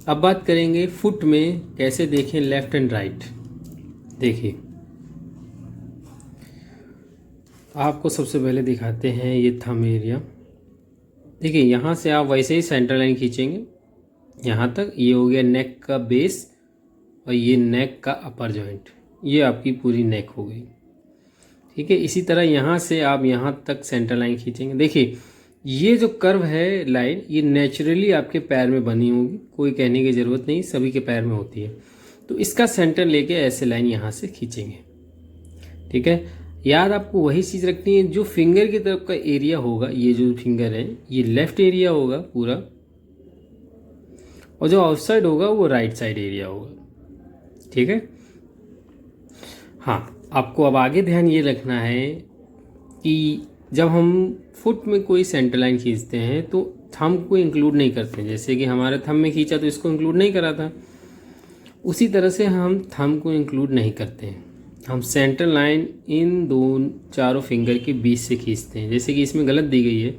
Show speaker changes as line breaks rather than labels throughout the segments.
अब बात करेंगे फुट में कैसे देखें लेफ्ट एंड राइट। देखिए आपको सबसे पहले दिखाते हैं ये थंब एरिया। देखिए यहाँ से आप वैसे ही सेंटर लाइन खींचेंगे यहाँ तक, ये हो गया नेक का बेस और ये नेक का अपर जॉइंट, ये आपकी पूरी नेक हो गई। ठीक है, इसी तरह यहाँ से आप यहाँ तक सेंटर लाइन खींचेंगे। देखिए ये जो कर्व है लाइन, ये नेचुरली आपके पैर में बनी होगी, कोई कहने की ज़रूरत नहीं, सभी के पैर में होती है। तो इसका सेंटर लेके ऐसे लाइन यहाँ से खींचेंगे। ठीक है, याद आपको वही चीज़ रखनी है, जो फिंगर की तरफ का एरिया होगा, ये जो फिंगर है ये लेफ्ट एरिया होगा पूरा, और जो आउटसाइड होगा वो राइट साइड एरिया होगा। ठीक है, हाँ आपको अब आगे ध्यान ये रखना है कि जब हम फुट में कोई सेंटर लाइन खींचते हैं तो थंब को इंक्लूड नहीं करते। जैसे कि हमारे थंब में खींचा तो इसको इंक्लूड नहीं करा था, उसी तरह से हम थंब को इंक्लूड नहीं करते हैं। हम सेंटर लाइन इन चारों फिंगर के बीच से खींचते हैं। जैसे कि इसमें गलत दी गई है,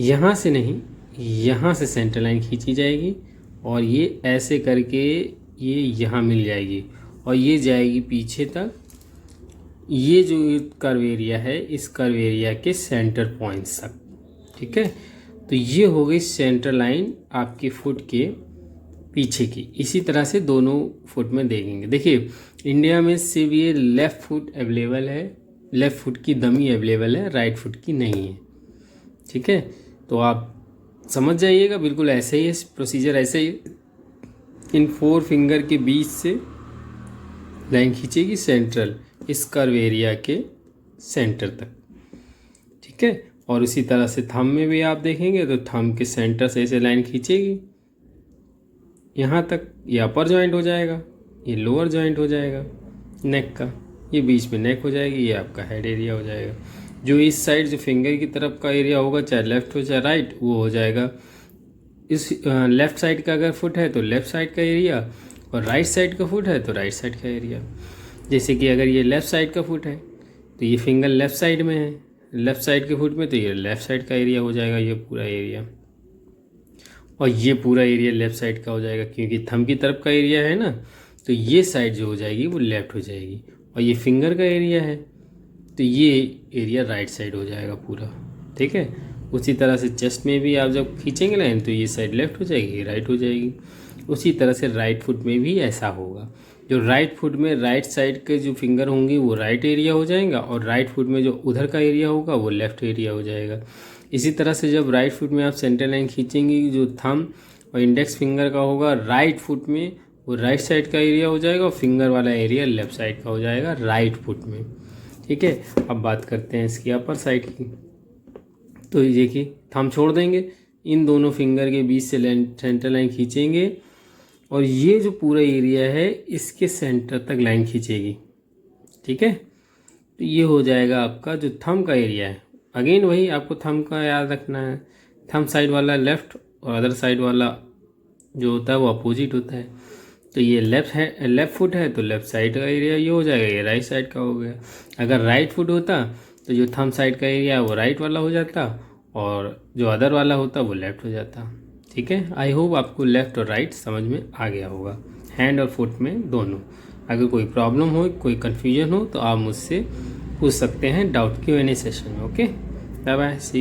यहाँ से नहीं, यहाँ से सेंटर लाइन खींची जाएगी और ये ऐसे करके ये यहाँ मिल जाएगी और ये जाएगी पीछे तक। ये जो कर्व एरिया है, इस कर्व एरिया के सेंटर पॉइंट्स तक। ठीक है, तो ये हो गई सेंटर लाइन आपके फुट के पीछे की। इसी तरह से दोनों फुट में देखेंगे। देखिए इंडिया में सिर्फ ये लेफ़्ट फुट अवेलेबल है, लेफ़्ट फुट की डमी अवेलेबल है, राइट फुट की नहीं है। ठीक है, तो आप समझ जाइएगा, बिल्कुल ऐसे ही है प्रोसीजर, ऐसे ही इन 4 फिंगर के बीच से लाइन खींचेगी सेंट्रल, इस कर्व एरिया के सेंटर तक। ठीक है, और इसी तरह से थंब में भी आप देखेंगे तो थंब के सेंटर से ऐसे लाइन खींचेगी यहाँ तक। ये अपर जॉइंट हो जाएगा, ये लोअर जॉइंट हो जाएगा नेक का, ये बीच में नेक हो जाएगी, ये आपका हेड एरिया हो जाएगा। जो इस साइड जो फिंगर की तरफ का एरिया होगा, चाहे लेफ्ट हो चाहे राइट, वो हो जाएगा इस लेफ्ट साइड का। अगर फुट है तो लेफ्ट साइड का एरिया, और राइट साइड का फुट है तो राइट साइड का एरिया। जैसे कि अगर ये लेफ़्ट साइड का फुट है तो ये फिंगर लेफ़्ट साइड में है, लेफ़्ट साइड के फुट में तो ये लेफ़्ट साइड का एरिया हो जाएगा, ये पूरा एरिया, और ये पूरा एरिया लेफ़्ट साइड का हो जाएगा, क्योंकि थंब की तरफ का एरिया है ना, तो ये साइड जो हो जाएगी वो लेफ़्ट हो जाएगी। और ये फिंगर का एरिया है तो ये एरिया राइट साइड हो जाएगा पूरा। ठीक है, उसी तरह से चेस्ट में भी आप जब खींचेंगे लाइन तो ये साइड लेफ़्ट हो जाएगी, राइट हो जाएगी। उसी तरह से राइट फुट में भी ऐसा होगा। जो राइट फुट में राइट साइड के जो फिंगर होंगी वो राइट एरिया हो जाएगा, और राइट फुट में जो उधर का एरिया होगा वो लेफ़्ट एरिया हो जाएगा। इसी तरह से जब राइट फुट में आप सेंटर लाइन खींचेंगी, जो थंब और इंडेक्स फिंगर का होगा राइट फुट में, वो राइट साइड का एरिया हो जाएगा, और फिंगर वाला एरिया लेफ़्ट साइड का हो जाएगा राइट फुट में। ठीक है, अब बात करते हैं इसकी अपर साइड की। तो ये देखिए थंब छोड़ देंगे, इन दोनों फिंगर के बीच से सेंटर लाइन खींचेंगे और ये जो पूरा एरिया है इसके सेंटर तक लाइन खींचेगी। ठीक है, तो ये हो जाएगा आपका जो थंब का एरिया है। अगेन वही आपको थंब का याद रखना है, थंब साइड वाला लेफ़्ट और अदर साइड वाला जो होता है वो अपोजिट होता है। तो ये लेफ़्ट फुट है तो लेफ़्ट साइड का एरिया ये हो जाएगा, ये राइट साइड का हो गया। अगर राइट फुट होता तो जो थंब साइड का एरिया है वो राइट वाला हो जाता, और जो अदर वाला होता वो लेफ़्ट हो जाता। ठीक है, आई होप आपको लेफ़्ट और राइट समझ में आ गया होगा, हैंड और फुट में दोनों। अगर कोई प्रॉब्लम हो, कोई कन्फ्यूजन हो तो आप मुझसे पूछ सकते हैं डाउट Q&A सेशन में। Okay, bye bye, see you.